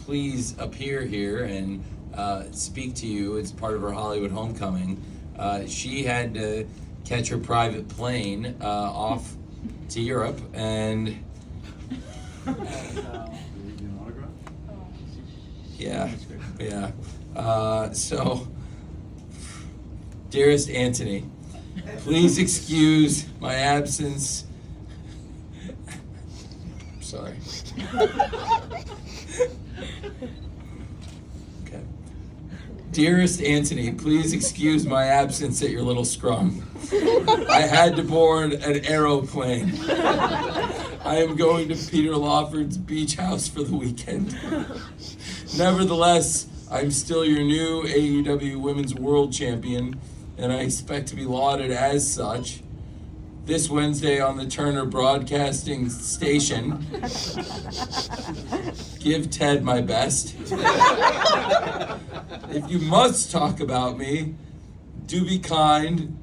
please appear here and speak to you. It's part of her Hollywood homecoming. She had to catch her private plane off to Europe, and so, dearest Anthony, please excuse my absence. Sorry. Okay. Dearest Anthony, please excuse my absence at your little scrum. I had to board an aeroplane. I am going to Peter Lawford's beach house for the weekend. Nevertheless, I'm still your new AEW Women's World Champion, and I expect to be lauded as such. This Wednesday on the Turner Broadcasting Station, give Ted my best. If you must talk about me, do be kind.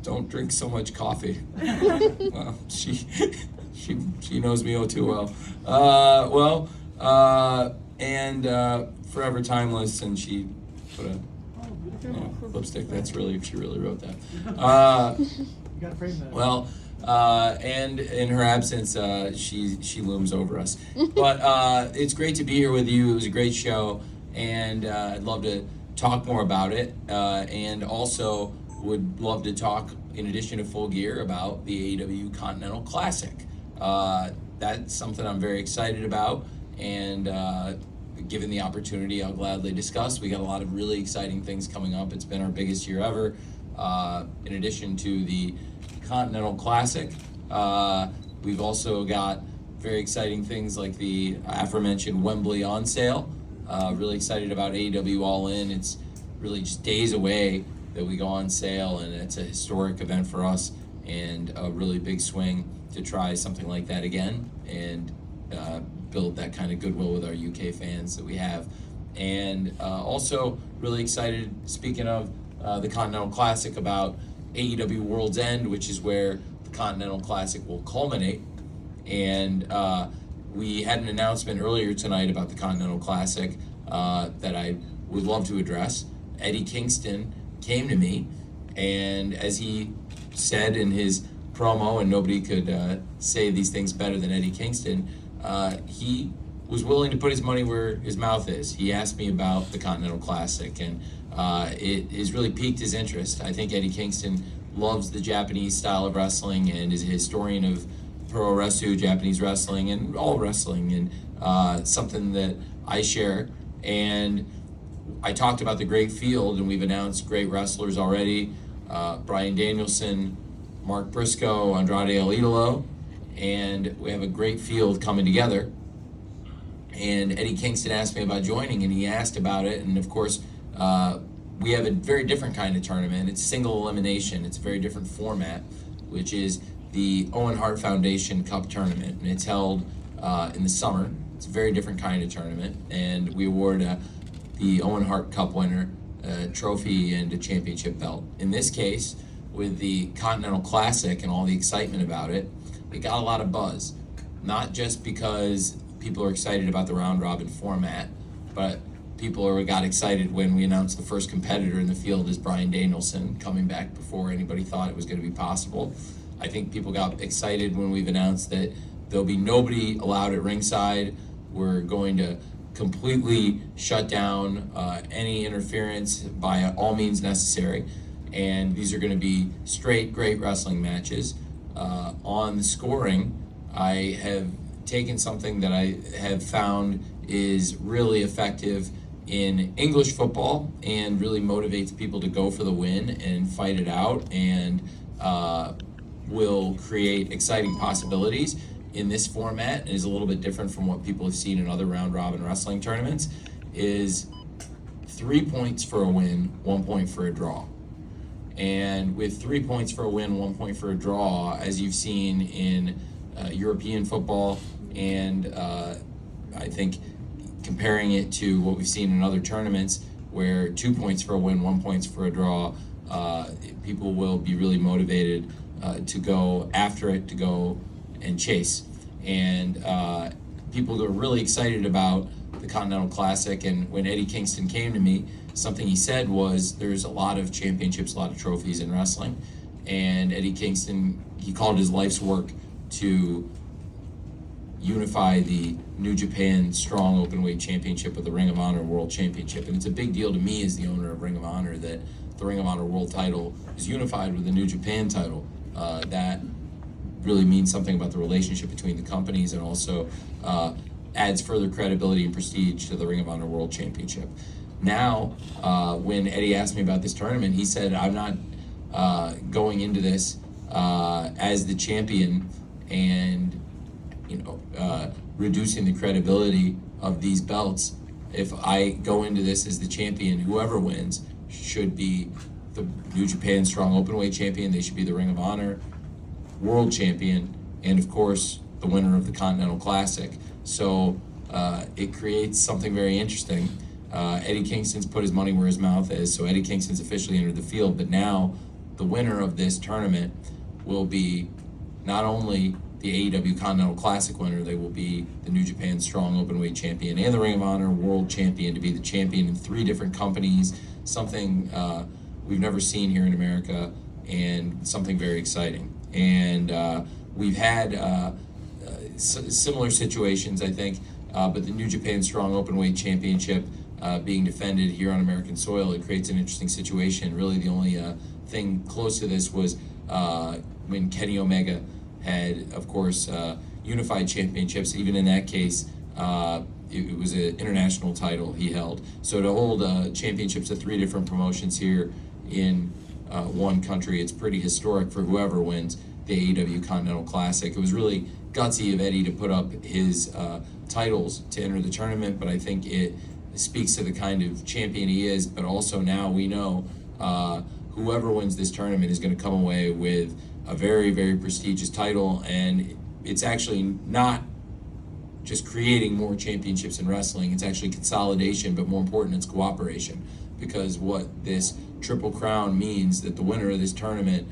Don't drink so much coffee. Well, she knows me oh too well. Forever timeless, and she put a lipstick. She really wrote that. You gotta frame that. Well, and in her absence, she looms over us. But it's great to be here with you. It was a great show, and I'd love to talk more about it. And also would love to talk, in addition to Full Gear, about the AEW Continental Classic. That's something I'm very excited about, and given the opportunity, I'll gladly discuss. We got a lot of really exciting things coming up. It's been our biggest year ever. In addition to the Continental Classic, we've also got very exciting things like the aforementioned Wembley on sale. Really excited about AEW All In. It's really just days away that we go on sale, and it's a historic event for us, and a really big swing to try something like that again, and build that kind of goodwill with our UK fans that we have. And also really excited, speaking of the Continental Classic, about AEW World's End, which is where the Continental Classic will culminate. And we had an announcement earlier tonight about the Continental Classic that I would love to address. Eddie Kingston came to me, and as he said in his promo, and nobody could say these things better than Eddie Kingston, he was willing to put his money where his mouth is. He asked me about the Continental Classic, and it has really piqued his interest. I think Eddie Kingston loves the Japanese style of wrestling and is a historian of pro wrestling, Japanese wrestling, and all wrestling, and something that I share. And I talked about the great field, and we've announced great wrestlers already. Bryan Danielson, Mark Briscoe, Andrade El Idolo, and we have a great field coming together. And Eddie Kingston asked me about joining, and he asked about it, and of course, we have a very different kind of tournament. It's single elimination. It's a very different format, which is the Owen Hart Foundation Cup Tournament, and it's held in the summer. It's a very different kind of tournament, and we award the Owen Hart Cup winner a trophy and a championship belt. In this case, with the Continental Classic and all the excitement about it, it got a lot of buzz. Not just because people are excited about the round robin format, but people got excited when we announced the first competitor in the field is Bryan Danielson, coming back before anybody thought it was going to be possible. I think people got excited when we've announced that there'll be nobody allowed at ringside. We're going to completely shut down any interference by all means necessary. And these are going to be straight, great wrestling matches. On the scoring, I have taken something that I have found is really effective in English football and really motivates people to go for the win and fight it out, and will create exciting possibilities in this format. And is a little bit different from what people have seen in other round robin wrestling tournaments, is 3 points for a win, 1 point for a draw. And with 3 points for a win, 1 point for a draw, as you've seen in European football, and I think comparing it to what we've seen in other tournaments, where 2 points for a win, 1 point for a draw, people will be really motivated to go after it, to go and chase. And people are really excited about the Continental Classic. And when Eddie Kingston came to me, something he said was, there's a lot of championships, a lot of trophies in wrestling. And Eddie Kingston, he called his life's work to unify the New Japan Strong Openweight Championship with the Ring of Honor World Championship. And it's a big deal to me as the owner of Ring of Honor that the Ring of Honor World title is unified with the New Japan title. That really means something about the relationship between the companies, and also adds further credibility and prestige to the Ring of Honor World Championship. Now, when Eddie asked me about this tournament, he said, I'm not going into this as the champion and reducing the credibility of these belts. If I go into this as the champion, whoever wins should be the New Japan Strong Openweight Champion. They should be the Ring of Honor World Champion, and of course the winner of the Continental Classic. So it creates something very interesting. Eddie Kingston's put his money where his mouth is, so Eddie Kingston's officially entered the field, but now the winner of this tournament will be not only the AEW Continental Classic winner, they will be the New Japan Strong Openweight Champion and the Ring of Honor World Champion, to be the champion in 3 different companies, something we've never seen here in America, and something very exciting. And we've had similar situations, I think, but the New Japan Strong Openweight Championship being defended here on American soil, it creates an interesting situation. Really, the only thing close to this was when Kenny Omega had, of course, unified championships. Even in that case, it was an international title he held. So to hold championships of 3 different promotions here in one country, it's pretty historic for whoever wins the AEW Continental Classic. It was really gutsy of Eddie to put up his titles to enter the tournament, but I think it speaks to the kind of champion he is. But also now we know whoever wins this tournament is going to come away with a very, very prestigious title, and it's actually not just creating more championships in wrestling, it's actually consolidation, but more important, it's cooperation, because what this Triple Crown means, that the winner of this tournament,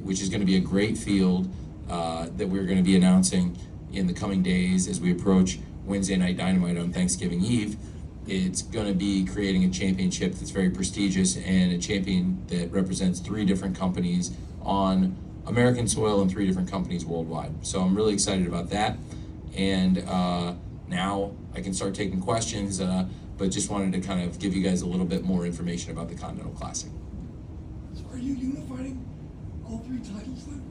which is going to be a great field that we're going to be announcing in the coming days as we approach Wednesday Night Dynamite on Thanksgiving Eve, it's going to be creating a championship that's very prestigious, and a champion that represents 3 different companies on American soil and 3 different companies worldwide. So I'm really excited about that. And now I can start taking questions, but just wanted to kind of give you guys a little bit more information about the Continental Classic. So are you unifying all 3 titles then?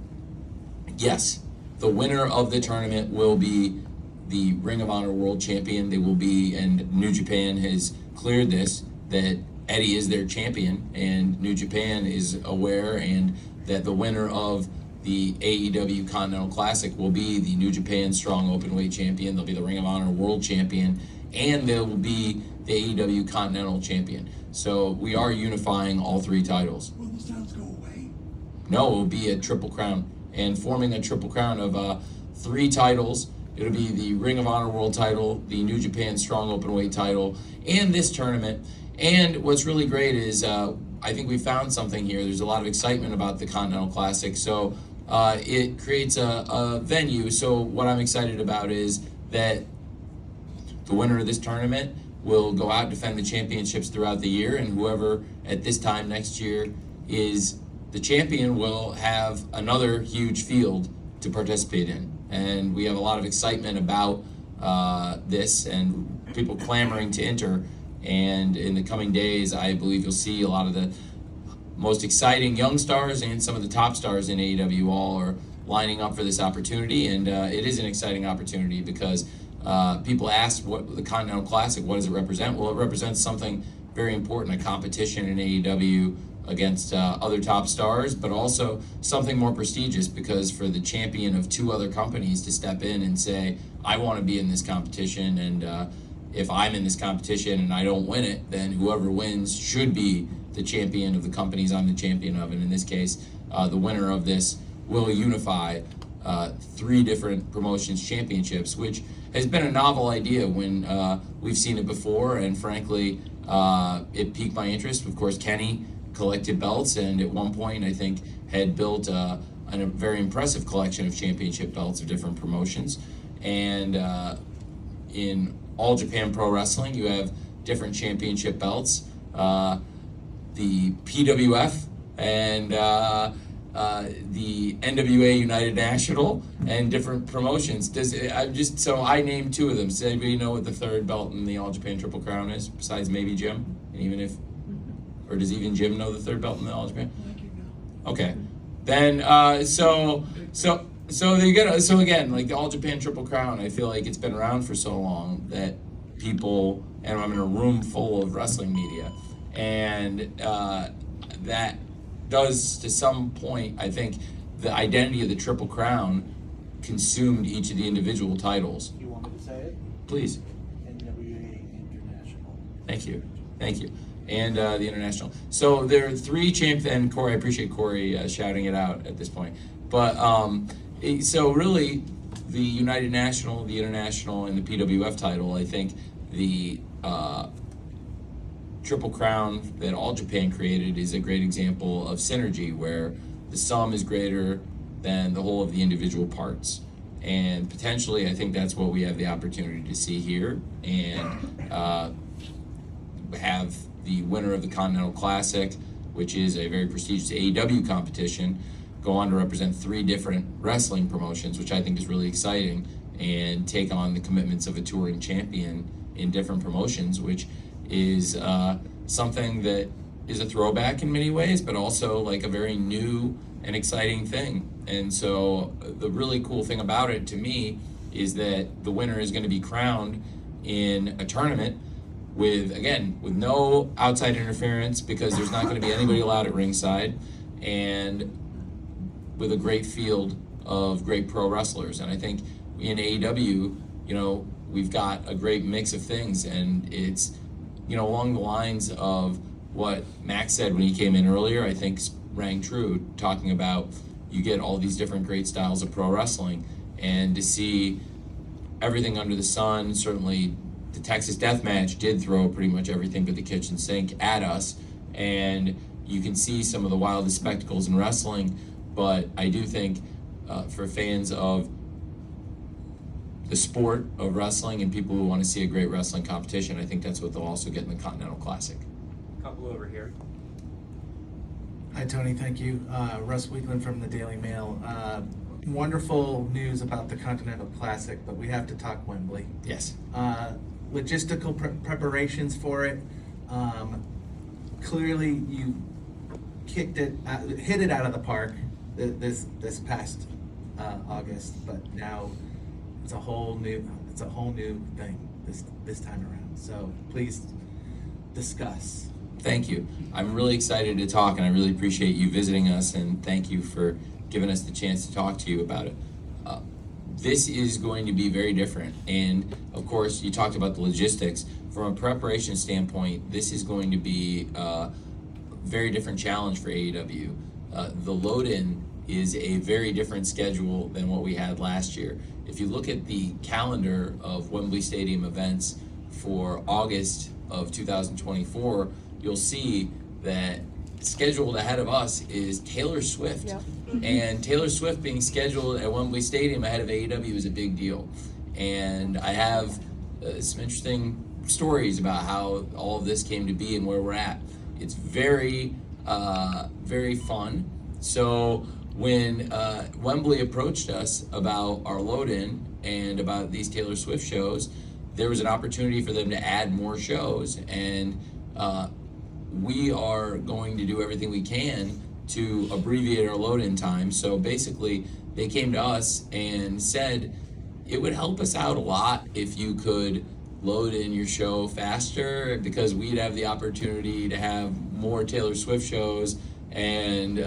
Yes. The winner of the tournament will be the Ring of Honor World Champion. They will be, and New Japan has cleared this, that Eddie is their champion, and New Japan is aware, and that the winner of the AEW Continental Classic will be the New Japan Strong Openweight Champion. They'll be the Ring of Honor World Champion, and they will be the AEW Continental Champion. So we are unifying all 3 titles. Will those titles go away? No, it will be a Triple Crown, and forming a Triple Crown of 3 titles. It'll be the Ring of Honor World title, the New Japan Strong Openweight title, and this tournament. And what's really great is I think we found something here. There's a lot of excitement about the Continental Classic, so it creates a venue. So what I'm excited about is that the winner of this tournament will go out and defend the championships throughout the year, and whoever at this time next year is the champion will have another huge field to participate in. And we have a lot of excitement about this, and people clamoring to enter. And in the coming days, I believe you'll see a lot of the most exciting young stars and some of the top stars in AEW all are lining up for this opportunity. And it is an exciting opportunity because people ask what the Continental Classic, what does it represent? Well, it represents something very important, a competition in AEW against other top stars, but also something more prestigious, because for the champion of 2 other companies to step in and say, I want to be in this competition, and if I'm in this competition and I don't win it, then whoever wins should be the champion of the companies I'm the champion of. And in this case, the winner of this will unify 3 different promotions championships, which has been a novel idea when we've seen it before, and frankly, it piqued my interest. Of course, Kenny collected belts, and at one point I think had built a very impressive collection of championship belts of different promotions, and in All Japan Pro Wrestling, you have different championship belts. The PWF and the NWA United National and different promotions. I named two of them. Does anybody know what the third belt in the All Japan Triple Crown is, besides maybe Jim? Or does even Jim know the third belt in the All Japan? Okay, then so you get so again, like the All Japan Triple Crown, I feel like it's been around for so long that people, and I'm in a room full of wrestling media, and that does, to some point, I think the identity of the Triple Crown consumed each of the individual titles. You want me to say it? Please. NWA International. Thank you. And the International. So there are three champions, and Corey, I appreciate Corey shouting it out at this point. But so really, the United National, the International, and the PWF title, I think the Triple Crown that All Japan created is a great example of synergy, where the sum is greater than the whole of the individual parts. And potentially, I think that's what we have the opportunity to see here, and have the winner of the Continental Classic, which is a very prestigious AEW competition, go on to represent three different wrestling promotions, which I think is really exciting, and take on the commitments of a touring champion in different promotions, which is something that is a throwback in many ways, but also like a very new and exciting thing. And so the really cool thing about it to me is that the winner is going to be crowned in a tournament with no outside interference, because there's not going to be anybody allowed at ringside, and with a great field of great pro wrestlers. And I think in AEW, we've got a great mix of things, and it's, along the lines of what Max said when he came in earlier, I think rang true, talking about you get all these different great styles of pro wrestling, and to see everything under the sun. Certainly the Texas Death Match did throw pretty much everything but the kitchen sink at us, and you can see some of the wildest spectacles in wrestling. But I do think for fans of the sport of wrestling and people who want to see a great wrestling competition, I think that's what they'll also get in the Continental Classic. Couple over here. Hi, Tony. Thank you. Russ Weekland from the Daily Mail. Wonderful news about the Continental Classic, but we have to talk Wembley. Yes. Logistical preparations for it. Clearly, you hit it out of the park this past August, but now it's a whole new thing this time around. So please discuss. Thank you. I'm really excited to talk, and I really appreciate you visiting us, and thank you for giving us the chance to talk to you about it. This is going to be very different, and of course, you talked about the logistics. From a preparation standpoint, this is going to be a very different challenge for AEW. The load-in is a very different schedule than what we had last year. If you look at the calendar of Wembley Stadium events for August of 2024, you'll see that scheduled ahead of us is Taylor Swift. Yep. And Taylor Swift being scheduled at Wembley Stadium ahead of AEW is a big deal. And I have some interesting stories about how all of this came to be and where we're at. It's very, very fun. So when Wembley approached us about our load-in and about these Taylor Swift shows, there was an opportunity for them to add more shows, and we are going to do everything we can to abbreviate our load-in time. So basically, they came to us and said it would help us out a lot if you could load in your show faster, because we'd have the opportunity to have more Taylor Swift shows, and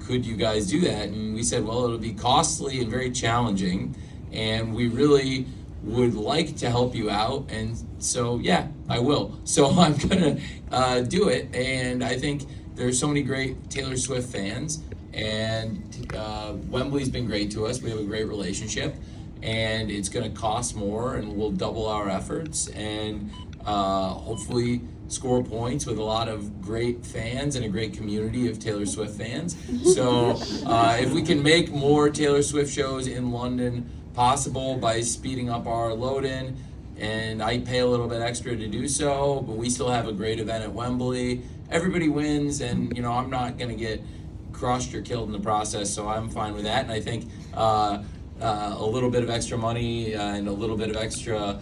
could you guys do that? And we said, well, it'll be costly and very challenging, and we really would like to help you out, and so yeah, I will. So I'm gonna do it, and I think there's so many great Taylor Swift fans, and Wembley's been great to us. We have a great relationship, and it's gonna cost more, and we'll double our efforts, and hopefully score points with a lot of great fans and a great community of Taylor Swift fans. So if we can make more Taylor Swift shows in London, possible by speeding up our load-in, and I pay a little bit extra to do so, but we still have a great event at Wembley. Everybody wins, and I'm not going to get crushed or killed in the process, so I'm fine with that. And I think a little bit of extra money and a little bit of extra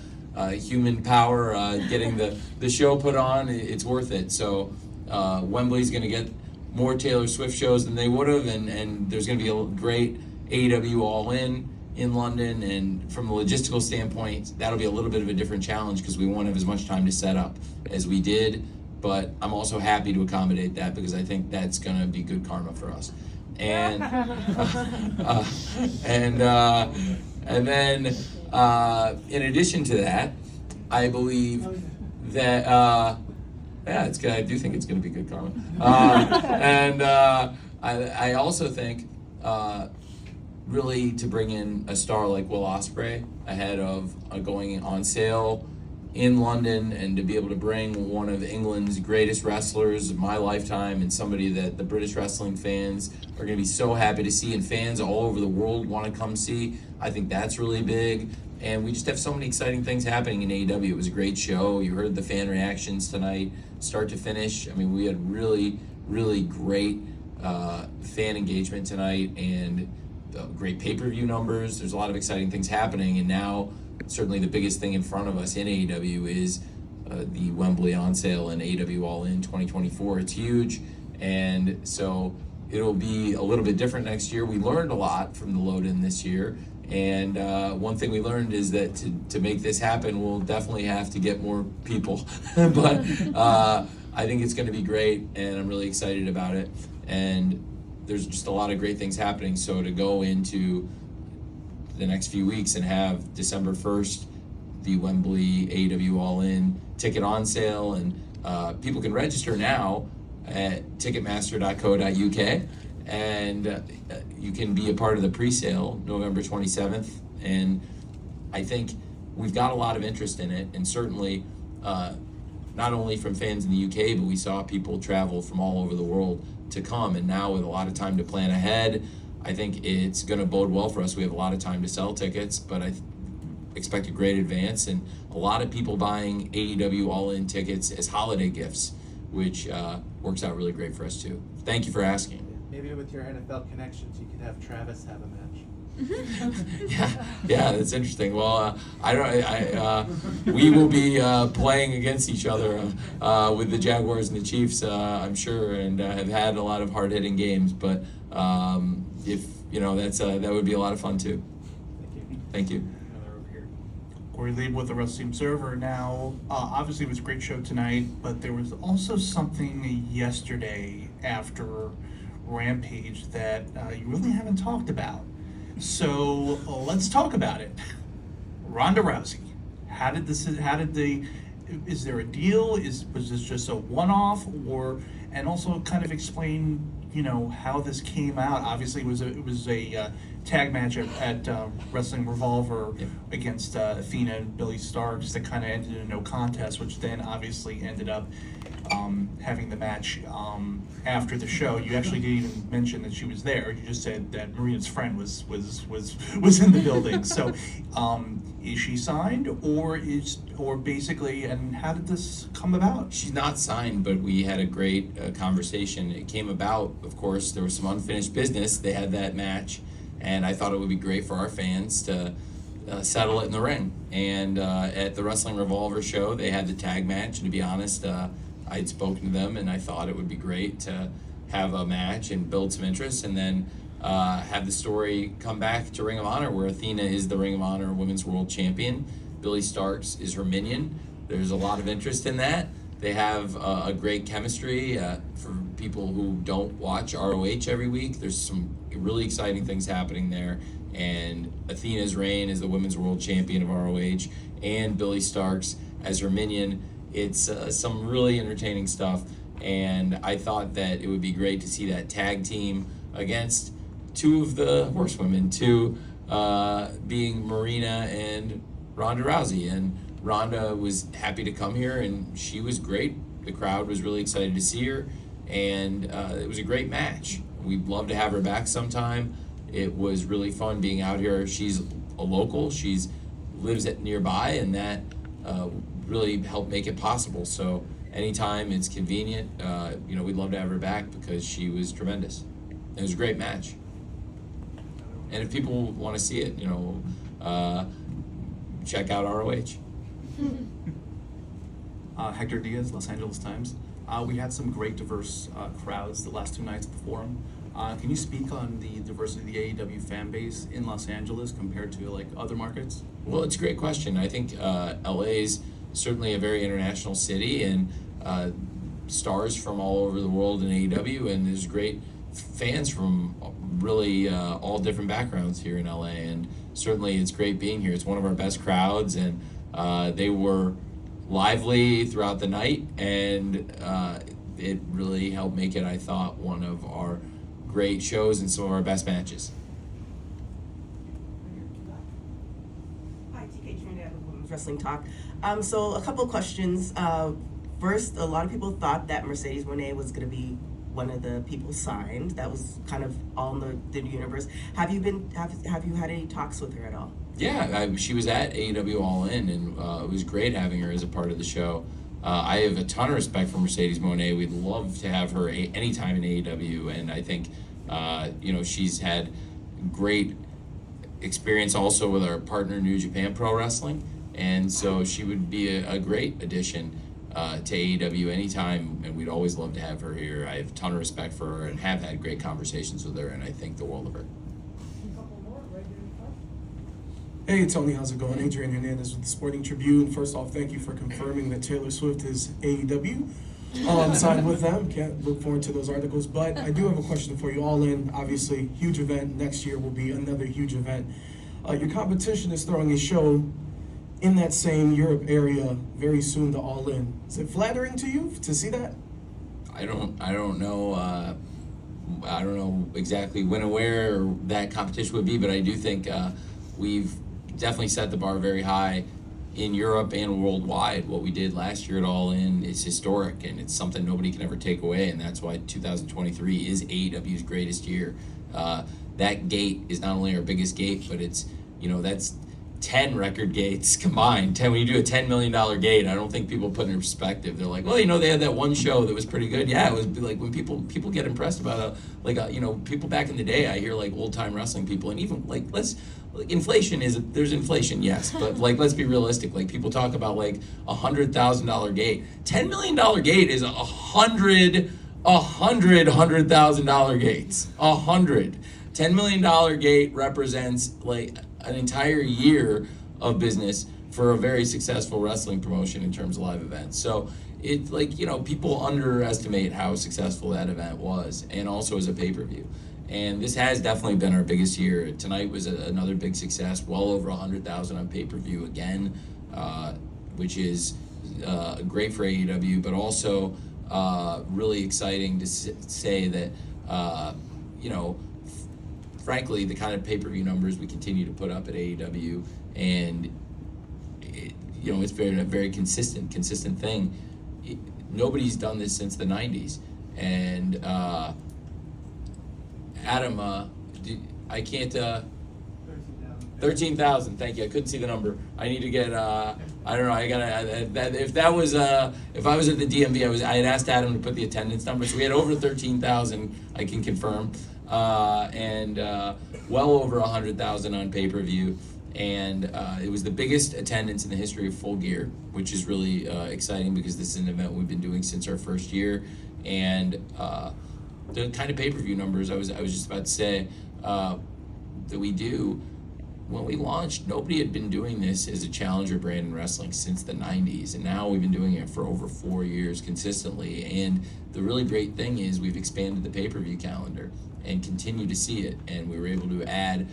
human power getting the show put on, it's worth it. So Wembley's going to get more Taylor Swift shows than they would have, and there's going to be a great AEW All in London, and from a logistical standpoint, that'll be a little bit of a different challenge because we won't have as much time to set up as we did, but I'm also happy to accommodate that because I think that's going to be good karma for us. And and then in addition to that, I believe that yeah, it's good. I do think it's going to be good karma. And I also think really to bring in a star like Will Ospreay ahead of going on sale in London, and to be able to bring one of England's greatest wrestlers of my lifetime, and somebody that the British wrestling fans are going to be so happy to see, and fans all over the world want to come see. I think that's really big. And we just have so many exciting things happening in AEW. It was a great show. You heard the fan reactions tonight, start to finish. I mean, we had really, really great fan engagement tonight, and great pay-per-view numbers. There's a lot of exciting things happening, and now certainly the biggest thing in front of us in AEW is the Wembley on sale and AEW All In 2024. It's huge, and so it'll be a little bit different next year. We learned a lot from the load-in this year, and one thing we learned is that to make this happen, we'll definitely have to get more people. But I think it's going to be great, and I'm really excited about it. And there's just a lot of great things happening. So to go into the next few weeks and have December 1st, the Wembley AEW All In ticket on sale, and people can register now at ticketmaster.co.uk, and you can be a part of the pre-sale November 27th. And I think we've got a lot of interest in it, and certainly not only from fans in the UK, but we saw people travel from all over the world to come, and now with a lot of time to plan ahead, I think it's going to bode well for us. We have a lot of time to sell tickets, but I expect a great advance, and a lot of people buying AEW All-In tickets as holiday gifts, which works out really great for us too. Thank you for asking. Maybe with your NFL connections, you could have Travis have a match. Yeah, that's interesting. Well, we will be playing against each other with the Jaguars and the Chiefs, I'm sure, and have had a lot of hard-hitting games. But if that would be a lot of fun too. Thank you. Another over here. Corey Lieb with the Wrestling Observer. Now, obviously it was a great show tonight, but there was also something yesterday after Rampage that you really haven't talked about. So let's talk about it. Ronda Rousey. Is there a deal? Was this just a one-off, and also kind of explain, how this came out? Obviously, it was a tag match at Wrestling Revolver against Athena and Billy Starks that kind of ended in no contest, which then obviously ended up having the match after the show. You actually didn't even mention that she was there. You just said that Marina's friend was in the building. So, is she signed, or basically, and how did this come about? She's not signed, but we had a great conversation. It came about, of course, there was some unfinished business. They had that match, and I thought it would be great for our fans to settle it in the ring. And at the Wrestling Revolver show, they had the tag match, and to be honest, I'd spoken to them, and I thought it would be great to have a match and build some interest, and then have the story come back to Ring of Honor, where Athena is the Ring of Honor Women's World Champion. Billy Starks is her minion. There's a lot of interest in that. They have a great chemistry. For people who don't watch ROH every week, there's some really exciting things happening there. And Athena's reign as the Women's World Champion of ROH, and Billy Starks as her minion. It's some really entertaining stuff, and I thought that it would be great to see that tag team against two of the horsewomen, being Marina and Ronda Rousey. And Ronda was happy to come here, and she was great. The crowd was really excited to see her, and it was a great match. We'd love to have her back sometime. It was really fun being out here. She's a local. She's lives at nearby, and that really helped make it possible. So anytime it's convenient, we'd love to have her back because she was tremendous. It was a great match. And if people want to see it, check out ROH. Hector Diaz, Los Angeles Times. We had some great diverse crowds the last 2 nights before them. Can you speak on the diversity of the AEW fan base in Los Angeles compared to like other markets? Well, it's a great question. I think LA is certainly a very international city, and stars from all over the world in AEW, and there's great fans from really all different backgrounds here in LA, and certainly it's great being here. It's one of our best crowds, and they were lively throughout the night, and it really helped make it, I thought, one of our great shows and some of our best matches. Hi, TK Trinidad with Women's Wrestling Talk. So a couple of questions. First, a lot of people thought that Mercedes Moné was going to be one of the people signed. That was kind of all in the universe. Have you had any talks with her at all? Yeah, she was at AEW All In, and it was great having her as a part of the show. I have a ton of respect for Mercedes Moné. We'd love to have her anytime in AEW, and I think she's had great experience also with our partner New Japan Pro Wrestling, and so she would be a great addition to AEW anytime, and we'd always love to have her here. I have a ton of respect for her and have had great conversations with her, and I think the world of her. A couple more right here in front. Hey Tony, how's it going? Adrian Hernandez with the Sporting Tribune. First off, thank you for confirming that Taylor Swift is AEW. Signed with them. Can't look forward to those articles. But I do have a question for you. All In, obviously, huge event. Next year will be another huge event. Your competition is throwing a show in that same Europe area very soon to All In. Is it flattering to you to see that? I don't know. I don't know exactly when and where that competition would be, but I do think we've definitely set the bar very high in Europe and worldwide. What we did last year at All In is historic, and it's something nobody can ever take away, and that's why 2023 is AEW's greatest year. That gate is not only our biggest gate, but it's, that's 10 record gates combined. When you do a $10 million gate, I don't think people put it in perspective. They're like, well, they had that one show that was pretty good. Yeah, it was like when people get impressed about people back in the day. I hear like old time wrestling people, and even like there's inflation, yes, but like let's be realistic. Like people talk about like $100,000 gate. $10 million gate is $100,000 gates. 100. $10 million gate represents like an entire year of business for a very successful wrestling promotion in terms of live events. So it's like, people underestimate how successful that event was, and also as a pay-per-view. And this has definitely been our biggest year. Tonight was another big success, well over 100,000 on pay-per-view again, which is great for AEW, but also really exciting to say that, frankly, the kind of pay-per-view numbers we continue to put up at AEW, and it's a very consistent thing. Nobody's done this since the 90s, and Adam, I can't. 13,000. Thank you. I couldn't see the number. I need to get. I don't know. I gotta. If I was at the DMV, I had asked Adam to put the attendance number. So we had over 13,000. I can confirm, and well over 100,000 on pay-per-view, and it was the biggest attendance in the history of Full Gear, which is really exciting because this is an event we've been doing since our first year, and the kind of pay-per-view numbers I was just about to say that we do. When we launched, nobody had been doing this as a challenger brand in wrestling since the 90s, and now we've been doing it for over 4 years consistently. And the really great thing is we've expanded the pay-per-view calendar and continue to see it, and we were able to add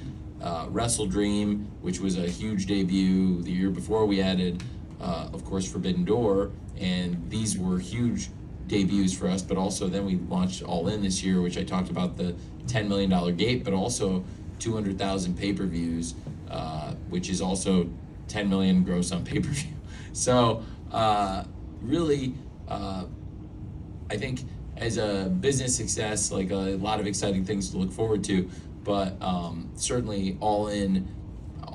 Wrestle Dream, which was a huge debut. The year before we added, of course, Forbidden Door, and these were huge debuts for us, but also then we launched All In this year, which I talked about, the $10 million gate, but also 200,000 pay-per-views, which is also 10 million gross on pay-per-view. So really, I think as a business success, like a lot of exciting things to look forward to, but certainly All In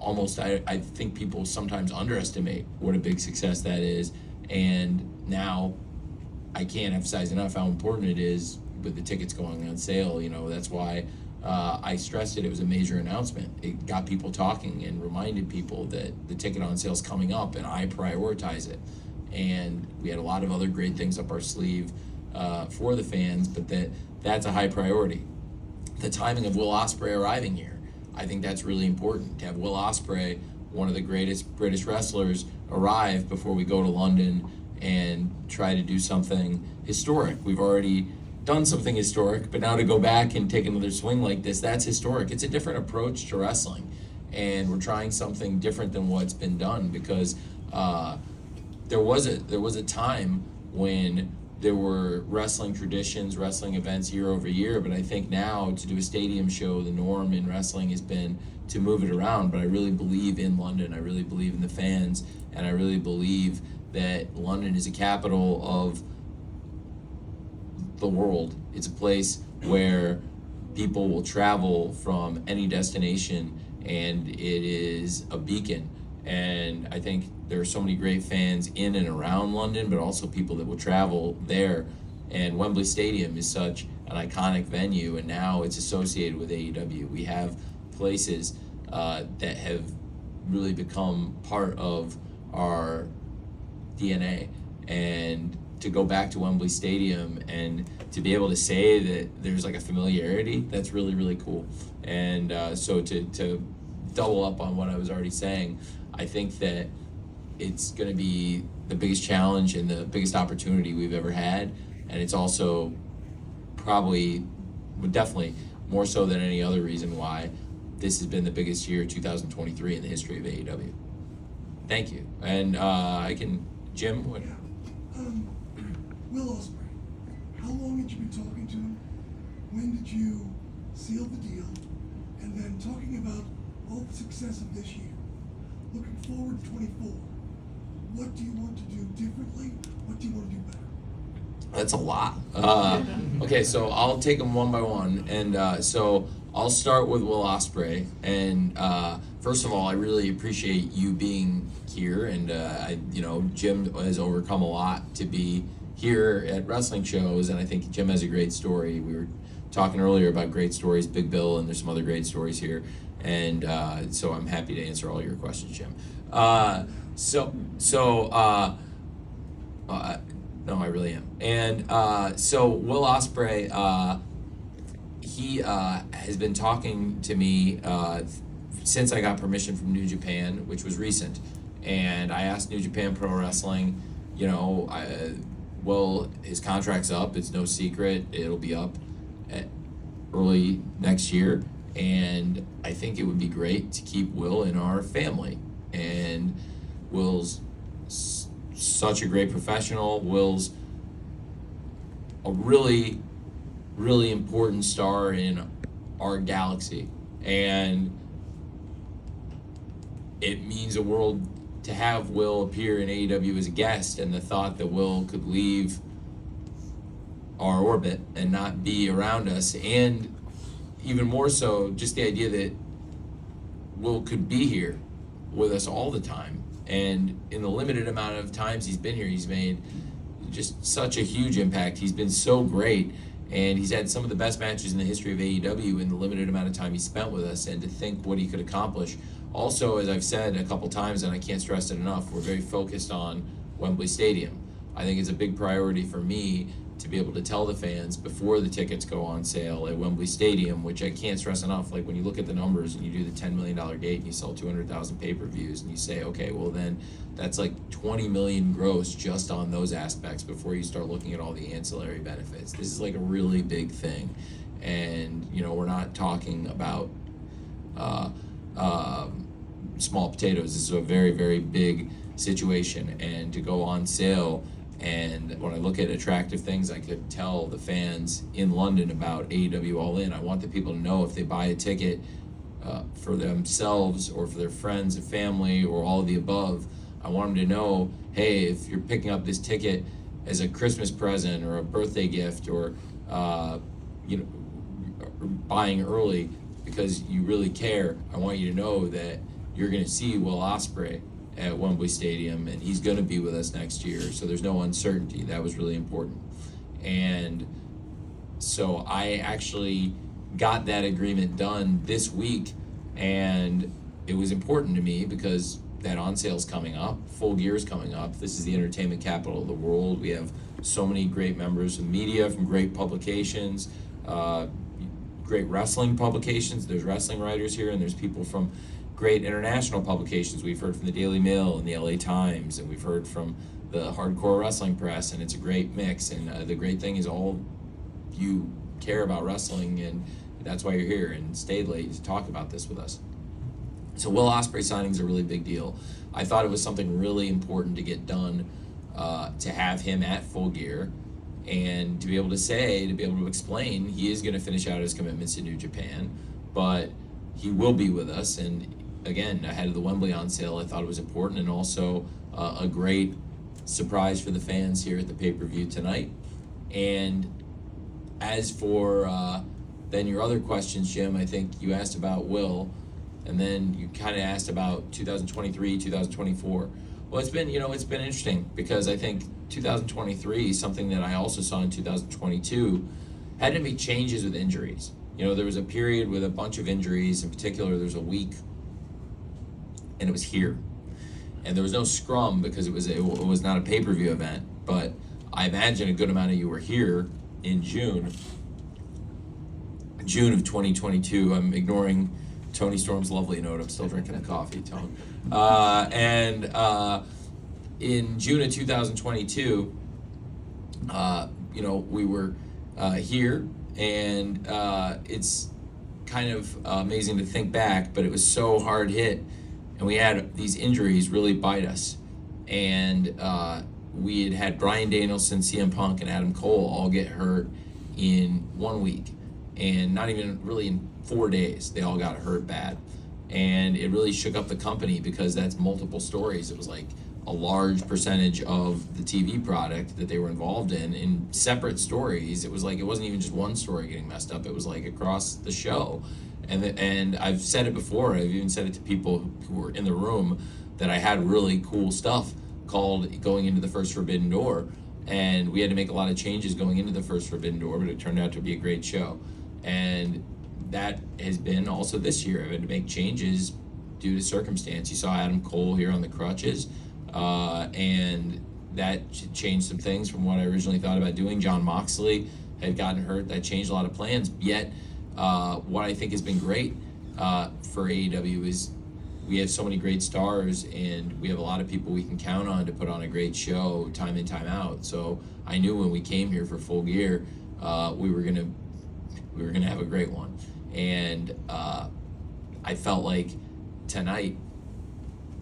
almost, I think people sometimes underestimate what a big success that is. And now I can't emphasize enough how important it is with the tickets going on sale. You know, that's why I stressed it. It was a major announcement. It got people talking and reminded people that the ticket on sale is coming up, and I prioritize it. And we had a lot of other great things up our sleeve for the fans, but that's a high priority. The timing of Will Ospreay arriving here, I think that's really important. To have Will Ospreay, one of the greatest British wrestlers, arrive before we go to London and try to do something historic. We've already done something historic, but now to go back and take another swing like this, that's historic. It's a different approach to wrestling, and we're trying something different than what's been done, because there was a time when there were wrestling traditions, wrestling events year over year, but I think now to do a stadium show, the norm in wrestling has been to move it around. But I really believe in London. I really believe in the fans, and I really believe that London is a capital of the world. It's a place where people will travel from any destination, and it is a beacon. And I think there are so many great fans in and around London, but also people that will travel there. And Wembley Stadium is such an iconic venue, and now it's associated with AEW. We have places that have really become part of our DNA. And to go back to Wembley Stadium and to be able to say that there's like a familiarity, that's really, really cool. And so to double up on what I was already saying, I think that it's going to be the biggest challenge and the biggest opportunity we've ever had. And it's also probably, definitely more so than any other reason why this has been the biggest year, 2023, in the history of AEW. Thank you. And Jim, what? Yeah. Will Ospreay, how long had you been talking to him? When did you seal the deal? And then talking about all the success of this year, looking forward to 24, what do you want to do differently? What do you want to do better? That's a lot. Okay, so I'll take them one by one. And so I'll start with Will Ospreay. And first of all, I really appreciate you being here. And Jim has overcome a lot to be here at wrestling shows. And I think Jim has a great story. We were talking earlier about great stories, Big Bill, and there's some other great stories here. And so I'm happy to answer all your questions, Jim. No, I really am. And so Will Ospreay, he has been talking to me since I got permission from New Japan, which was recent. And I asked New Japan Pro Wrestling, well, his contract's up. It's no secret. It'll be up early next year. And I think it would be great to keep Will in our family. And Will's such a great professional. Will's a really, really important star in our galaxy. And it means the world to have Will appear in AEW as a guest, and the thought that Will could leave our orbit and not be around us, and even more so, just the idea that Will could be here with us all the time. And in the limited amount of times he's been here, he's made just such a huge impact. He's been so great, and he's had some of the best matches in the history of AEW in the limited amount of time he spent with us, and to think what he could accomplish. Also, as I've said a couple times, and I can't stress it enough, we're very focused on Wembley Stadium. I think it's a big priority for me to be able to tell the fans before the tickets go on sale at Wembley Stadium, which I can't stress enough. Like, when you look at the numbers and you do the $10 million gate and you sell 200,000 pay-per-views, and you say, okay, well then that's like 20 million gross just on those aspects before you start looking at all the ancillary benefits. This is like a really big thing. And, we're not talking about small potatoes. This is a very, very big situation. And to go on sale, and when I look at attractive things, I could tell the fans in London about AEW All In. I want the people to know, if they buy a ticket for themselves or for their friends and family or all of the above, I want them to know, hey, if you're picking up this ticket as a Christmas present or a birthday gift, or buying early because you really care, I want you to know that you're going to see Will Ospreay at Wembley Stadium, and he's going to be with us next year. So there's no uncertainty. That was really important. And so I actually got that agreement done this week, and it was important to me because that on sale's coming up, Full Gear's coming up. This is the entertainment capital of the world. We have so many great members of media from great publications, great wrestling publications. There's wrestling writers here, and there's people from great international publications. We've heard from the Daily Mail and the LA Times, and we've heard from the Hardcore Wrestling Press, and it's a great mix. And the great thing is all you care about wrestling, and that's why you're here and stayed late to talk about this with us. So Will Ospreay signing is a really big deal. I thought it was something really important to get done, to have him at Full Gear, and to be able to explain he is going to finish out his commitments to New Japan, but he will be with us. And again, ahead of the Wembley on sale, I thought it was important, and also a great surprise for the fans here at the pay-per-view tonight. And as for then your other questions, Jim, I think you asked about Will, and then you kind of asked about 2023, 2024. Well, it's been interesting because I think 2023, something that I also saw in 2022, had to make changes with injuries. There was a period with a bunch of injuries. In particular, there was a week, and it was here. And there was no Scrum because it was not a pay-per-view event. But I imagine a good amount of you were here in June of 2022. I'm ignoring Tony Storm's lovely note. I'm still drinking the coffee, Tony. In June of 2022, we were here, and it's kind of amazing to think back, but it was so hard hit, and we had these injuries really bite us. And we had Bryan Danielson, CM Punk, and Adam Cole all get hurt in 1 week, and not even really in 4 days. They all got hurt bad, and it really shook up the company because that's multiple stories. It was like a large percentage of the TV product that they were involved in separate stories. It was like, it wasn't even just one story getting messed up. It was like across the show. And I've said it before. I've even said it to people who were in the room that I had really cool stuff called going into the first Forbidden Door. And we had to make a lot of changes going into the first Forbidden Door, but it turned out to be a great show. And that has been also this year. I've had to make changes due to circumstance. You saw Adam Cole here on the crutches, and that changed some things from what I originally thought about doing. Jon Moxley had gotten hurt. That changed a lot of plans. Yet, what I think has been great for AEW is we have so many great stars, and we have a lot of people we can count on to put on a great show time in, time out. So I knew when we came here for Full Gear, we were gonna have a great one. And I felt like tonight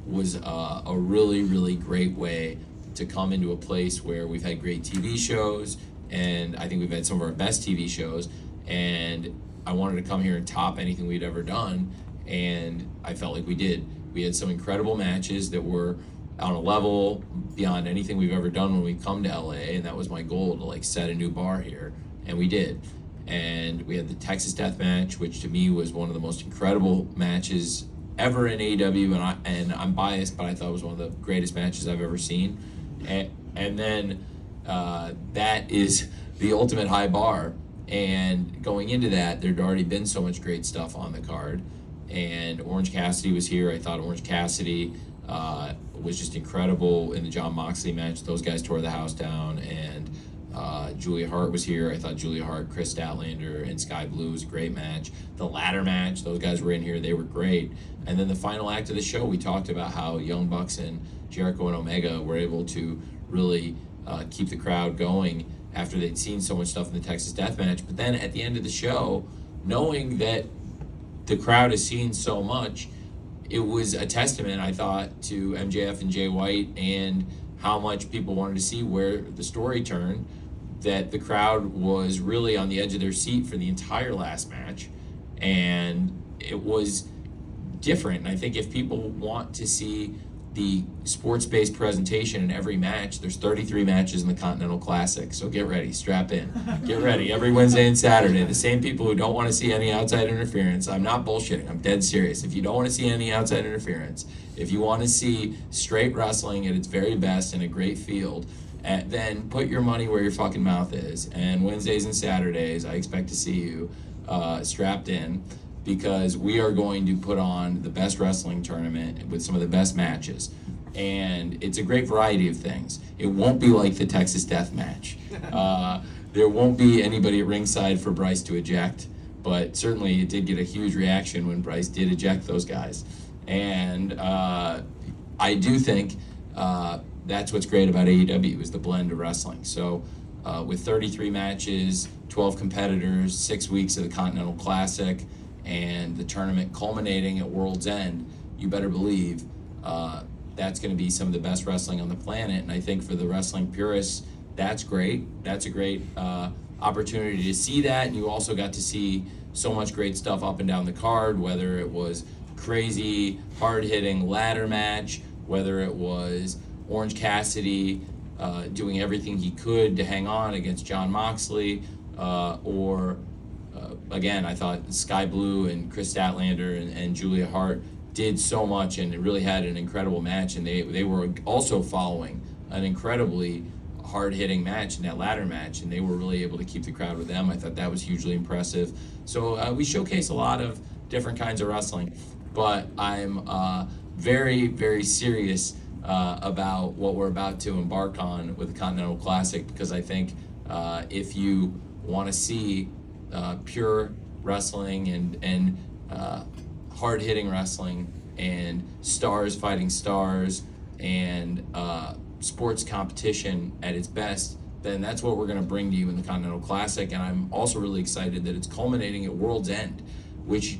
was a really, really great way to come into a place where we've had great TV shows, and I think we've had some of our best TV shows, and I wanted to come here and top anything we'd ever done, and I felt like we did. We had some incredible matches that were on a level beyond anything we've ever done when we come to LA, and that was my goal, to set a new bar here, and we did. And we had the Texas Death Match, which to me was one of the most incredible matches ever in AEW, and I'm biased, but I thought it was one of the greatest matches I've ever seen. And then that is the ultimate high bar. And going into that, there'd already been so much great stuff on the card. And Orange Cassidy was here. I thought Orange Cassidy was just incredible in the Jon Moxley match. Those guys tore the house down. And Julia Hart was here. I thought Julia Hart, Chris Statlander, and Sky Blue was a great match. The ladder match, those guys were in here. They were great. And then the final act of the show, we talked about how Young Bucks and Jericho and Omega were able to really keep the crowd going after they'd seen so much stuff in the Texas Death Match. But then at the end of the show, knowing that the crowd has seen so much, it was a testament, I thought, to MJF and Jay White and how much people wanted to see where the story turned, that the crowd was really on the edge of their seat for the entire last match. And it was different. And I think if people want to see the sports-based presentation in every match. There's 33 matches in the Continental Classic, so get ready, strap in. Get ready, every Wednesday and Saturday. The same people who don't want to see any outside interference, I'm not bullshitting, I'm dead serious. If you don't want to see any outside interference, if you want to see straight wrestling at its very best in a great field, then put your money where your fucking mouth is. And Wednesdays and Saturdays, I expect to see you strapped in, because we are going to put on the best wrestling tournament with some of the best matches. And it's a great variety of things. It won't be like the Texas Death Match. There won't be anybody at ringside for Bryce to eject, but certainly it did get a huge reaction when Bryce did eject those guys. And I do think that's what's great about AEW, is the blend of wrestling. So with 33 matches, 12 competitors, 6 weeks of the Continental Classic, and the tournament culminating at World's End, you better believe that's going to be some of the best wrestling on the planet. And I think for the wrestling purists, that's great. That's a great opportunity to see that. And you also got to see so much great stuff up and down the card, whether it was crazy, hard-hitting ladder match, whether it was Orange Cassidy doing everything he could to hang on against Jon Moxley, or again, I thought Sky Blue and Chris Statlander and Julia Hart did so much, and it really had an incredible match. And they were also following an incredibly hard-hitting match in that ladder match, and they were really able to keep the crowd with them. I thought that was hugely impressive. So we showcase a lot of different kinds of wrestling, but I'm very, very serious about what we're about to embark on with the Continental Classic, because I think if you want to see pure wrestling and hard-hitting wrestling and stars fighting stars and sports competition at its best, then that's what we're going to bring to you in the Continental Classic. And I'm also really excited that it's culminating at World's End, which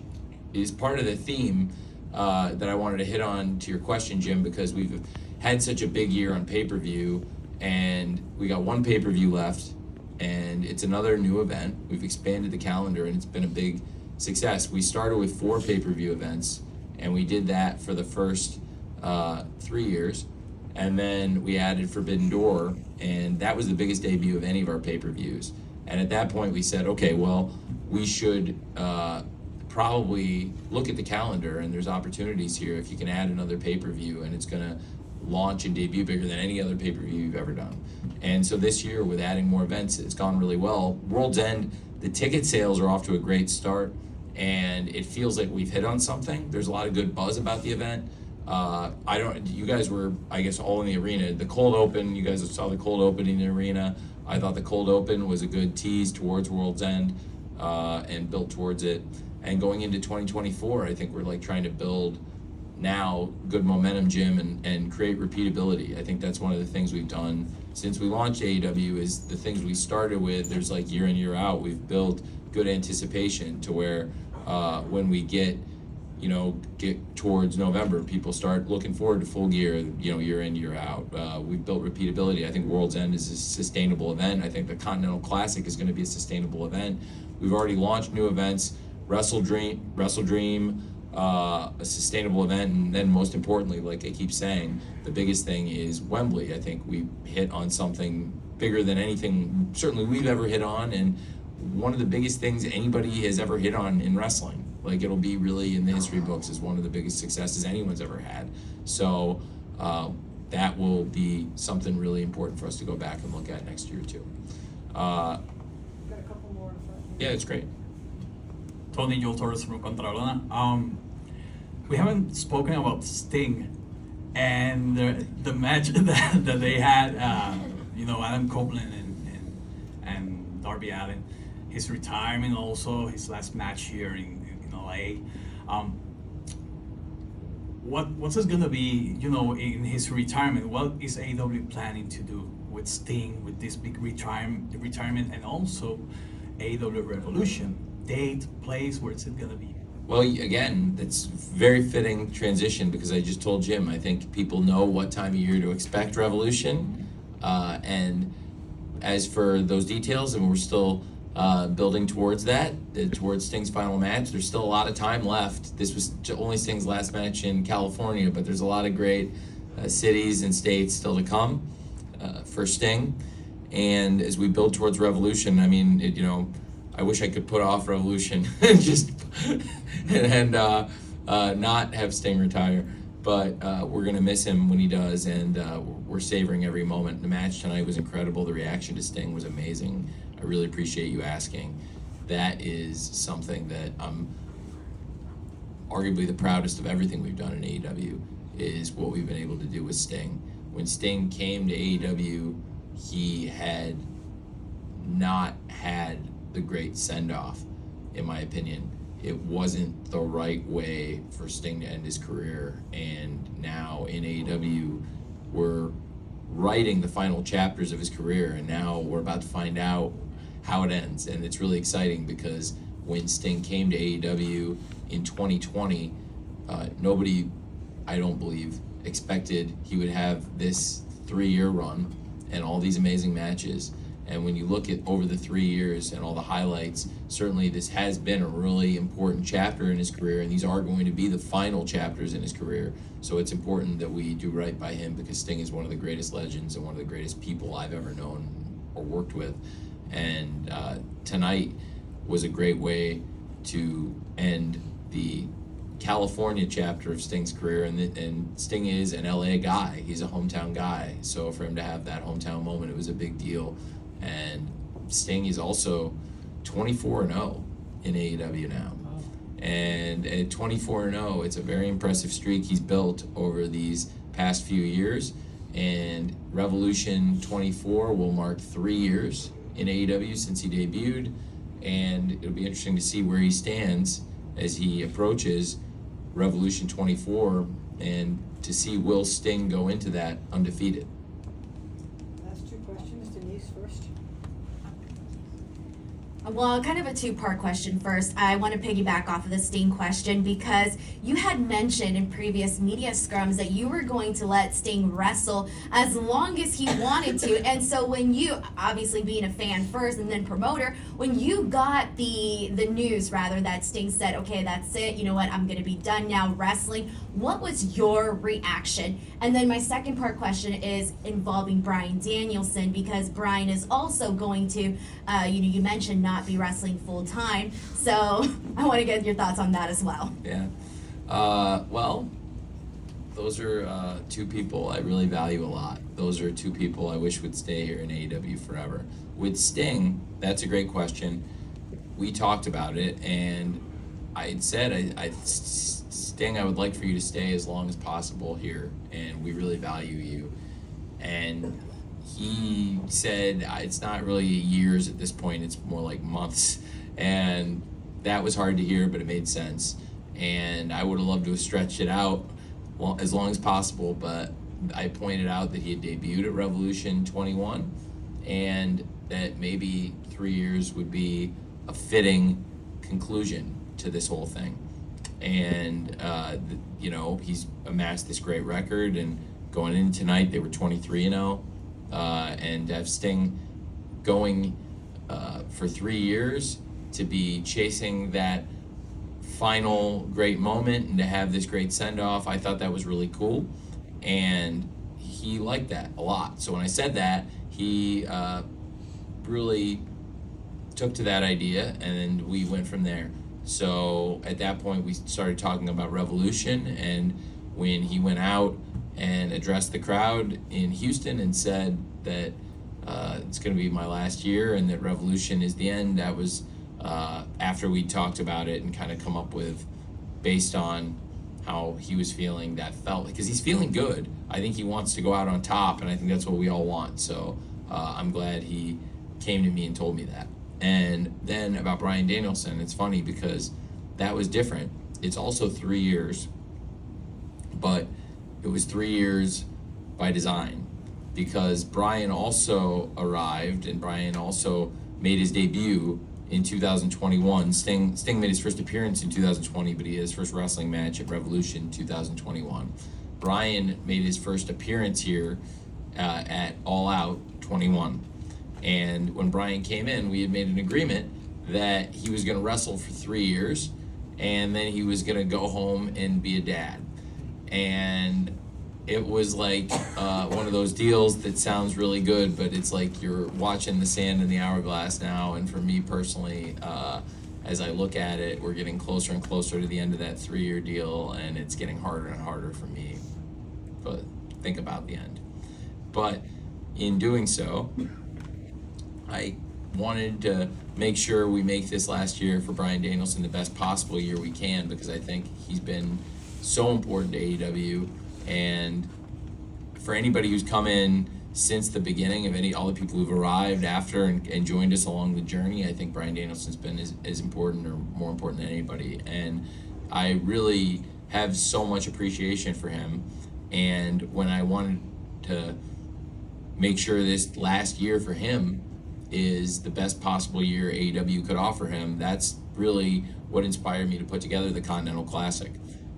is part of the theme that I wanted to hit on to your question, Jim, because we've had such a big year on pay-per-view, and we got one pay-per-view left, and it's another new event. We've expanded the calendar, and it's been a big success. We started with 4 pay-per-view events, and we did that for the first 3 years, and then we added Forbidden Door, and that was the biggest debut of any of our pay-per-views. And at that point, we said, okay, well, we should probably look at the calendar, and there's opportunities here if you can add another pay-per-view, and it's going to launch and debut bigger than any other pay-per-view you've ever done. And so this year, with adding more events, it's gone really well. World's End, the ticket sales are off to a great start, and it feels like we've hit on something. There's a lot of good buzz about the event. You guys were, I guess, all in the arena. The cold open, you guys saw the cold open in the arena. I thought the cold open was a good tease towards World's End and built towards it. And going into 2024, I think we're like trying to build now good momentum, Jim, and create repeatability. I think that's one of the things we've done since we launched AEW, is the things we started with, there's like year in, year out, we've built good anticipation to where when we get towards November, people start looking forward to Full Gear, year in, year out. We've built repeatability. I think World's End is a sustainable event. I think the Continental Classic is going to be a sustainable event. We've already launched new events, Wrestle Dream, a sustainable event, and then most importantly, like I keep saying, the biggest thing is Wembley. I think we hit on something bigger than anything certainly we've ever hit on, and one of the biggest things anybody has ever hit on in wrestling. Like, it'll be really in the history books as one of the biggest successes anyone's ever had. So that will be something really important for us to go back and look at next year too. Got a couple more. Yeah, it's great. Tony Joe Torres from Contralona. We haven't spoken about Sting and the match that they had. Adam Copeland and Darby Allin. His retirement, also his last match here in LA. What's this gonna be? In his retirement, what is AEW planning to do with Sting, with this big retirement, and also AEW Revolution? Date, place, where is it gonna be? Well, again, it's very fitting transition, because I just told Jim, I think people know what time of year to expect Revolution. And as for those details, and we're still building towards that, towards Sting's final match. There's still a lot of time left. This was only Sting's last match in California, but there's a lot of great cities and states still to come for Sting. And as we build towards Revolution, I mean, I wish I could put off Revolution just and not have Sting retire. But we're going to miss him when he does, and we're savoring every moment. The match tonight was incredible. The reaction to Sting was amazing. I really appreciate you asking. That is something that I'm arguably the proudest of everything we've done in AEW, is what we've been able to do with Sting. When Sting came to AEW, he had not had the great send-off, in my opinion. It wasn't the right way for Sting to end his career, and now in AEW, we're writing the final chapters of his career, and now we're about to find out how it ends, and it's really exciting because when Sting came to AEW in 2020, nobody, I don't believe, expected he would have this 3-year run and all these amazing matches. And when you look at over the 3 years and all the highlights, certainly this has been a really important chapter in his career, and these are going to be the final chapters in his career. So it's important that we do right by him, because Sting is one of the greatest legends and one of the greatest people I've ever known or worked with. And tonight was a great way to end the California chapter of Sting's career, and Sting is an LA guy. He's a hometown guy, so for him to have that hometown moment, it was a big deal. And Sting is also 24-0 in AEW now. And at 24-0, it's a very impressive streak he's built over these past few years. And Revolution 24 will mark 3 years in AEW since he debuted. And it'll be interesting to see where he stands as he approaches Revolution 24, and to see will Sting go into that undefeated. Last 2 questions. Denise first. Well, kind of a 2-part question first. I want to piggyback off of the Sting question, because you had mentioned in previous media scrums that you were going to let Sting wrestle as long as he wanted to. And so when you, obviously being a fan first and then promoter, when you got the news rather that Sting said, okay, that's it, you know what, I'm going to be done now wrestling, what was your reaction? And then my second part question is involving Bryan Danielson, because Bryan is also going to, you mentioned not be wrestling full time. So I want to get your thoughts on that as well. Yeah. Well, those are 2 people I really value a lot. Those are 2 people I wish would stay here in AEW forever. With Sting, that's a great question. We talked about it, and I had said, Sting, I would like for you to stay as long as possible here, and we really value you. And he said, it's not really years at this point, it's more like months. And that was hard to hear, but it made sense. And I would have loved to have stretched it out as long as possible, but I pointed out that he had debuted at Revolution 21, and that maybe 3 years would be a fitting conclusion to this whole thing. And, he's amassed this great record, and going in tonight, they were 23-0. And to have Sting going for 3 years, to be chasing that final great moment and to have this great send-off, I thought that was really cool. And he liked that a lot. So when I said that, he really took to that idea, and then we went from there. So at that point, we started talking about Revolution, and when he went out and addressed the crowd in Houston and said that it's going to be my last year and that Revolution is the end, that was after we talked about it and kind of come up with, based on how he was feeling, that felt, because he's feeling good. I think he wants to go out on top, and I think that's what we all want. So I'm glad he came to me and told me that. And then about Bryan Danielson, it's funny because that was different. It's also 3 years, but it was 3 years by design, because Bryan also arrived and Bryan also made his debut in 2021. Sting made his first appearance in 2020, but he had his first wrestling match at Revolution 2021. Bryan made his first appearance here at All Out 21. And when Bryan came in, we had made an agreement that he was going to wrestle for 3 years, and then he was going to go home and be a dad. And it was like one of those deals that sounds really good, but it's like you're watching the sand in the hourglass now. And for me personally, as I look at it, we're getting closer and closer to the end of that 3-year deal, and it's getting harder and harder for me. But think about the end. But in doing so, I wanted to make sure we make this last year for Bryan Danielson the best possible year we can, because I think he's been so important to AEW. And for anybody who's come in since the beginning, of all the people who've arrived after and joined us along the journey, I think Bryan Danielson's been as important or more important than anybody. And I really have so much appreciation for him. And when I wanted to make sure this last year for him is the best possible year AEW could offer him, that's really what inspired me to put together the Continental Classic.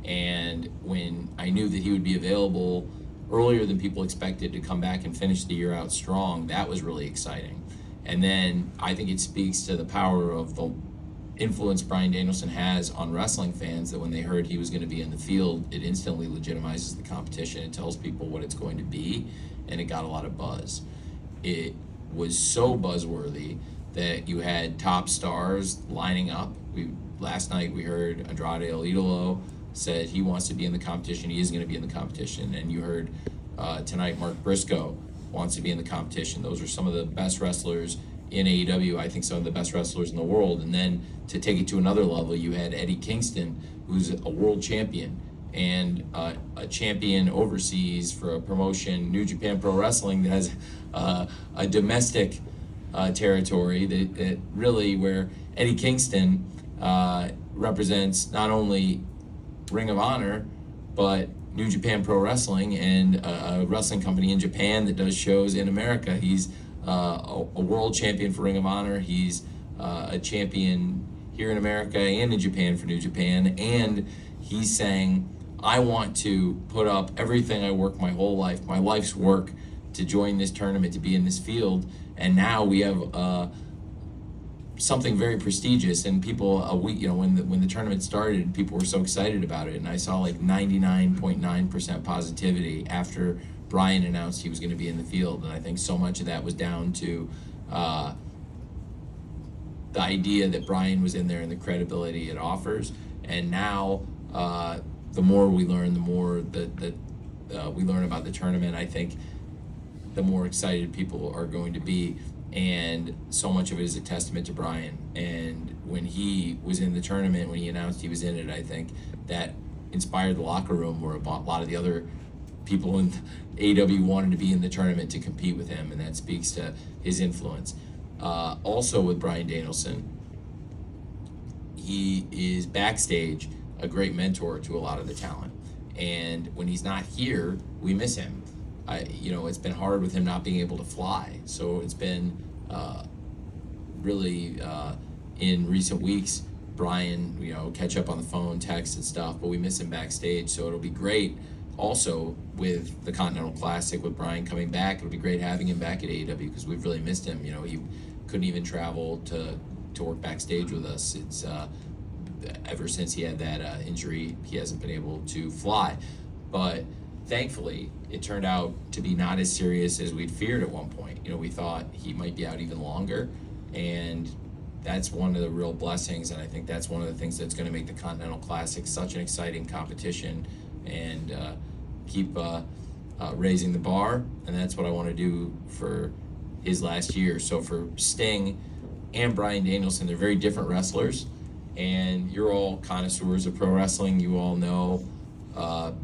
And when I knew that he would be available earlier than people expected to come back and finish the year out strong, that was really exciting. And then I think it speaks to the power of the influence Bryan Danielson has on wrestling fans, that when they heard he was going to be in the field, it instantly legitimizes the competition. It tells people what it's going to be, and it got a lot of buzz. It was so buzzworthy that you had top stars lining up. Last night we heard Andrade El Idolo said he wants to be in the competition. He is going to be in the competition. And you heard tonight Mark Briscoe wants to be in the competition. Those are some of the best wrestlers in AEW. I think some of the best wrestlers in the world. And then to take it to another level, you had Eddie Kingston, who's a world champion and a champion overseas for a promotion, New Japan Pro Wrestling, that has a domestic territory that really, where Eddie Kingston represents not only Ring of Honor, but New Japan Pro Wrestling, and a wrestling company in Japan that does shows in America. He's a world champion for Ring of Honor. He's a champion here in America and in Japan for New Japan. And he's saying, I want to put up everything I work my whole life, my life's work, to join this tournament, to be in this field. And now we have something very prestigious, and people when the tournament started, people were so excited about it, and I saw like 99.9% positivity after Bryan announced he was going to be in the field. And I think so much of that was down to the idea that Bryan was in there and the credibility it offers. And now the more we learn, the more that we learn about the tournament, I think the more excited people are going to be. And so much of it is a testament to Bryan. And when he was in the tournament, when he announced he was in it, I think that inspired the locker room, where a lot of the other people in AEW wanted to be in the tournament to compete with him, and that speaks to his influence. Also with Bryan Danielson, he is backstage a great mentor to a lot of the talent. And when he's not here, we miss him. It's been hard with him not being able to fly. So it's been really in recent weeks, Bryan, catch up on the phone, text and stuff, but we miss him backstage. So it'll be great also with the Continental Classic, with Bryan coming back. It'll be great having him back at AEW, because we've really missed him. He couldn't even travel to work backstage with us. It's ever since he had that injury, he hasn't been able to fly. But thankfully, it turned out to be not as serious as we'd feared at one point. We thought he might be out even longer, and that's one of the real blessings, and I think that's one of the things that's going to make the Continental Classic such an exciting competition, and keep raising the bar, and that's what I want to do for his last year. So for Sting and Bryan Danielson, they're very different wrestlers, and you're all connoisseurs of pro wrestling. You all know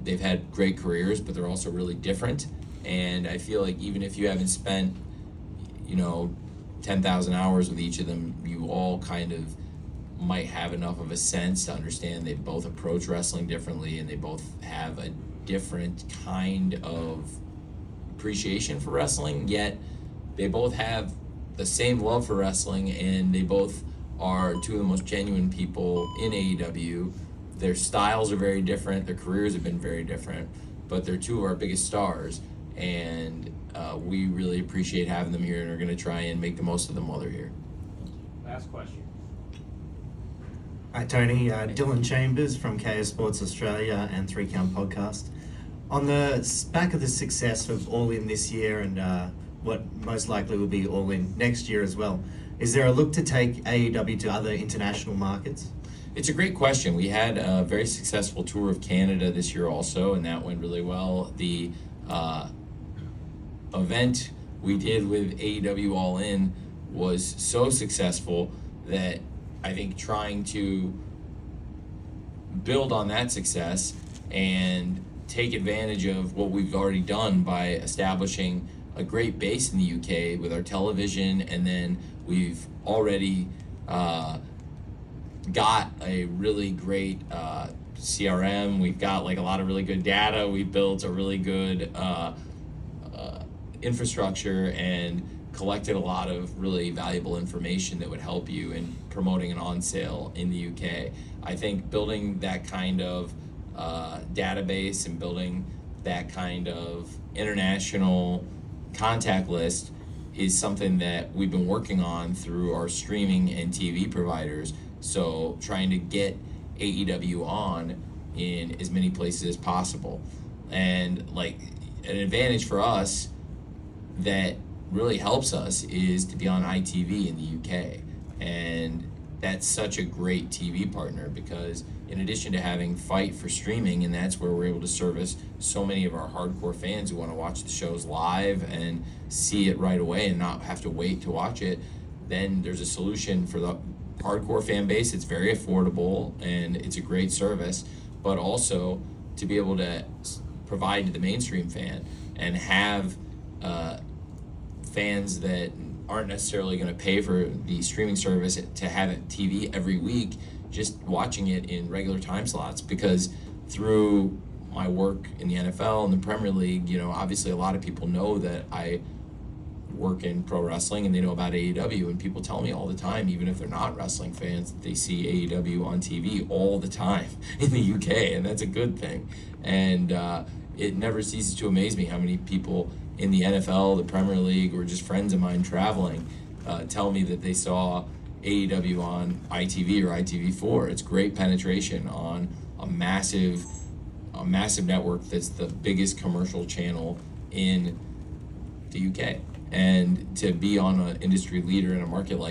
they've had great careers, but they're also really different. And I feel like even if you haven't spent, 10,000 hours with each of them, you all kind of might have enough of a sense to understand they both approach wrestling differently, and they both have a different kind of appreciation for wrestling, yet they both have the same love for wrestling, and they both are two of the most genuine people in AEW. Their styles are very different, their careers have been very different, but they're two of our biggest stars, and we really appreciate having them here, and are going to try and make the most of them while they're here. Last question. Hi Tony, Dylan Chambers from KO Sports Australia and 3 Count Podcast. On the back of the success of All In this year and what most likely will be All In next year as well, is there a look to take AEW to other international markets? It's a great question. We had a very successful tour of Canada this year also, and that went really well. The event we did with AEW All In was so successful that I think trying to build on that success and take advantage of what we've already done by establishing a great base in the UK with our television, and then we've already got a really great CRM. We've got like a lot of really good data. We built a really good infrastructure and collected a lot of really valuable information that would help you in promoting an on sale in the UK. I think building that kind of database and building that kind of international contact list is something that we've been working on through our streaming and TV providers. So trying to get AEW on in as many places as possible. And like an advantage for us that really helps us is to be on ITV in the UK. And that's such a great TV partner because in addition to having Fight for streaming, and that's where we're able to service so many of our hardcore fans who want to watch the shows live and see it right away and not have to wait to watch it, then there's a solution for the hardcore fan base. It's very affordable and it's a great service, but also to be able to provide to the mainstream fan and have fans that aren't necessarily going to pay for the streaming service to have it TV every week, just watching it in regular time slots. Because through my work in the NFL and the Premier League, you know, obviously a lot of people know that I work in pro wrestling and they know about AEW, and people tell me all the time, even if they're not wrestling fans, that they see AEW on TV all the time in the UK, and that's a good thing. And it never ceases to amaze me how many people in the NFL, the Premier League, or just friends of mine traveling tell me that they saw AEW on ITV or ITV4. It's great penetration on a massive network that's the biggest commercial channel in the UK. And to be on an industry leader in a market like